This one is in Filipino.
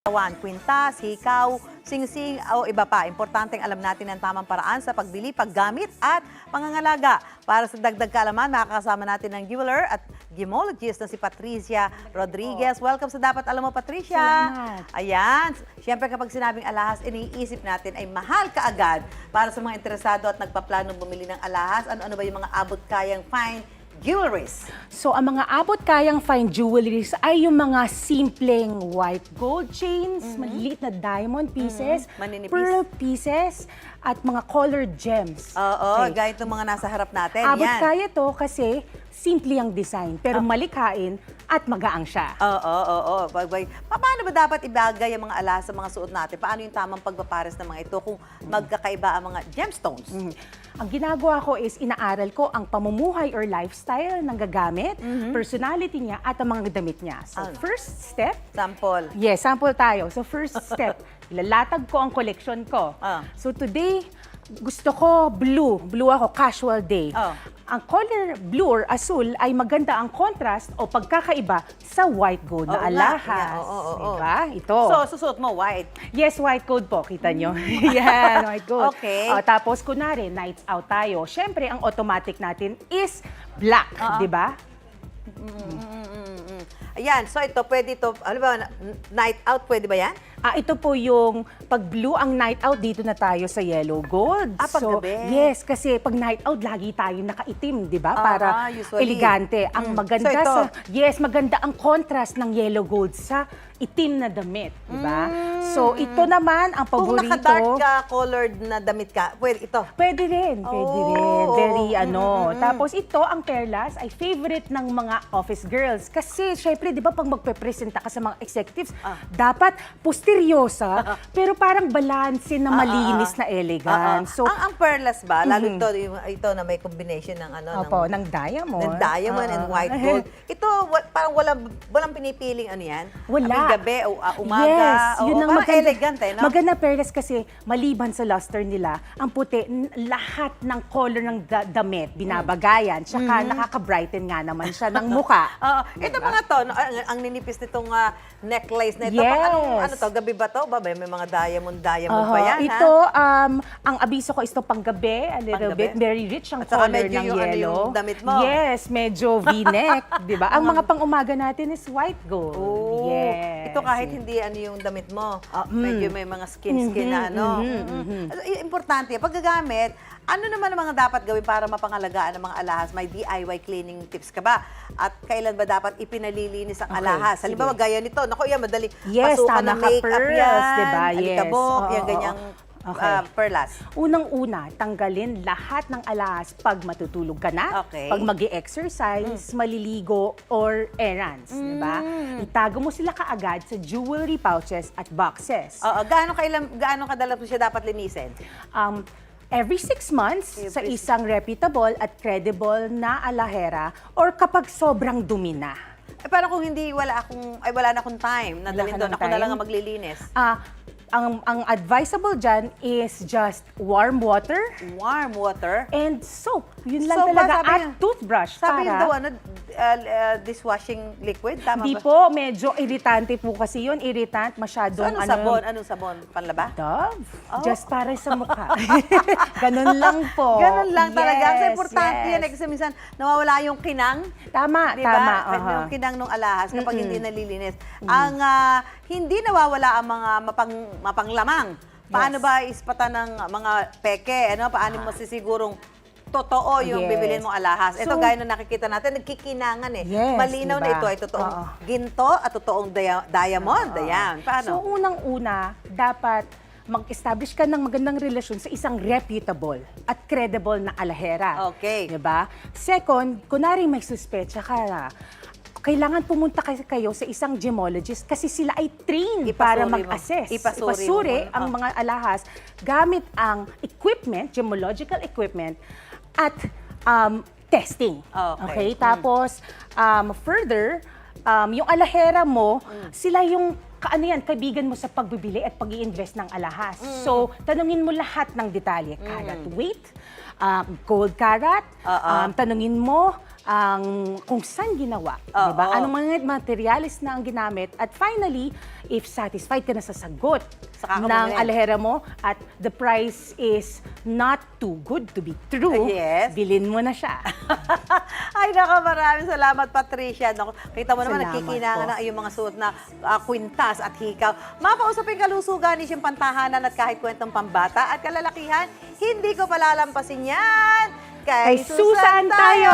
Tawan, kwintas, hikaw, singsing o iba pa. Importanteng alam natin ang tamang paraan sa pagbili, paggamit at pangangalaga. Para sa dagdag kaalaman, makakasama natin ng jeweler at gemologist na si Patricia Rodriguez. Welcome sa Dapat Alam Mo, Patricia. Salamat. Ayan. Siyempre kapag sinabing alahas, iniisip natin ay mahal kaagad. Para sa mga interesado at nagpaplanong bumili ng alahas, ano-ano ba yung mga abot-kayang fine jewelries? So, ang mga abot-kayang fine jewelries ay yung mga simpleng white gold chains, maliliit na diamond pieces, Maninipis. pearl pieces, at mga colored gems. Oo, Okay. gaya itong mga nasa harap natin. Abot-kaya to kasi simple ang design, pero malikhain at magaang siya. Oo. Paano ba dapat ibagay ang mga alahas sa mga suot natin? Paano yung tamang pagpapares ng mga ito kung magkakaiba ang mga gemstones? Ang ginagawa ko is inaaral ko ang pamumuhay or lifestyle ng gagamit, personality niya, at ang mga damit niya. So, first step, Sample. yes, sample tayo. So, first step, ilalatag ko ang collection ko. So, today, gusto ko blue. Blue ako, casual day. Ang color blue or asul ay maganda ang contrast o pagkakaiba sa white gold na Oo nga. alahas. Yeah, oo. Diba? Ito. So, susuot mo white. Yes, white gold po. Kita nyo. Yan, white gold. Okay. Tapos, kunwari, nights out tayo. Siyempre, ang automatic natin is black. Di ba? Ayan, so ito, pwede ito, ano ba, night out, pwede ba yan? Ito po yung pag blue ang night out, dito na tayo sa yellow gold. Pag gabi? Yes, kasi pag night out, lagi tayo nakaitim, di ba? Para usually. elegante. Ang maganda So, ito? yes, maganda ang contrast ng yellow gold sa itim na damit, di ba? So, ito naman ang Kung paborito. naka-dark ka, colored na damit ka, pwede ito. Pwede rin, pwede rin. Oh. Very Tapos ito, ang perlas, ay favorite ng mga office girls. Kasi, syempre, di ba, pag magpe-presenta ka sa mga executives, dapat pusteryosa, pero parang balanse na malinis na elegant. So, ang perlas ba, lalo ito na may combination ng ano, opo, ng diamond. ng diamond and white gold. Ito, parang walang pinipiling ano yan? Wala. Gabi o umaga. Yes, yun ang parang maganda. elegant eh, no? Maganda perlas kasi maliban sa luster nila, ang puti, lahat ng color ng damit, binabagayan, tsaka nakaka-brighten nga naman siya ng muka. Ito mga to, ang ninipis nitong necklace na ito. Yes. Ano to, gabi ba to? Ba, may mga diamond ba yan? Ito, ang abiso ko is to panggabi, a little Panggabi? bit, very rich ang At saka color medyo ng yung, yellow. yung damit mo. Yes, medyo V-neck, di ba? Ang mga pang-umaga natin is white gold. Yes. Ito kahit hindi ano yung damit mo, medyo may mga skin na ano. Importante, paggagamit, ano naman ang mga dapat gawin para mapangalagaan ng mga alahas? May DIY cleaning tips ka ba? At kailan ba dapat ipinalilinis ang alahas? Halimbawa, gaya nito, naku yan, madali Yes, pasukan tama ng ka, makeup pearls, yan, diba? Yes. alikabok, Oo, yan ganyang perlas. Unang-una, tanggalin lahat ng alahas pag matutulog ka na, Okay. pag mag-exercise, maliligo, or errands, di ba? Itago mo sila kaagad sa jewelry pouches at boxes. Gaano kadalas mo siya dapat linisin? Every 6 months sa isang reputable at credible na alahera or kapag sobrang dumi na. Para kung hindi, wala na akong time na dalhin ka doon. ng Ako na time? lang ang maglilinis. Ang advisable dyan is just warm water Warm water. and soap. Yun lang Soap ba, talaga. sabi At niya? toothbrush. Sabi yung daw, para dishwashing liquid, tama Hindi ba? po, medyo irritante po kasi yun. Irritant, So, masyadong anong sabon? Anong sabon? Panlaba? Dove. Just para sa mukha. Ganun lang po. Ganun lang talaga. Kasi Yes, importante yan. Kasi minsan, nawawala yung kinang. Tama, Diba? tama. Yung kinang ng alahas kapag hindi nalilinis. Ang hindi nawawala ang mga mapanglamang. Paano ba ispatan ng mga peke? Ano? Paano mo sisigurong totoo yung Yes. bibilin mong alahas? Ito, So, gaya na nakikita natin, nagkikinangan eh. Yes, Malinaw na diba? ito ay totoong Oo. ginto at totoong diamond. Ayan. So, Paano? unang-una, dapat mag-establish ka ng magandang relasyon sa isang reputable at credible na alahera. Okay. Diba? Second, kunwari may suspecha ka na, kailangan pumunta kasi kayo sa isang gemologist kasi sila ay trained para Ipasuri mo. mag-assess. Ipasuri mo. ang mga alahas gamit ang equipment, gemological equipment, at testing. Okay. Tapos, further, yung alahera mo, sila yung kaibigan mo sa pagbibili at pag-i-invest ng alahas. So, tanungin mo lahat ng detalye. Carat weight, gold carat, tanungin mo kung saan ginawa, Oo. di ba? Anong mga materials na ang ginamit. At finally, if satisfied ka na sa sagot Saka ka ng bumili. alahera mo at the price is not too good to be true, Yes. bilhin mo na siya. Ay, naka, maraming salamat, Patricia. Naku, kita mo naman, Salamat nagkikinangan po. ng iyong mga suot na kwintas at hikaw. Mapausapin kalusugan, siyang pantahanan at kahit kwentong pambata at kalalakihan, hindi ko palalampasin yan. Kay Kay Susan tayo!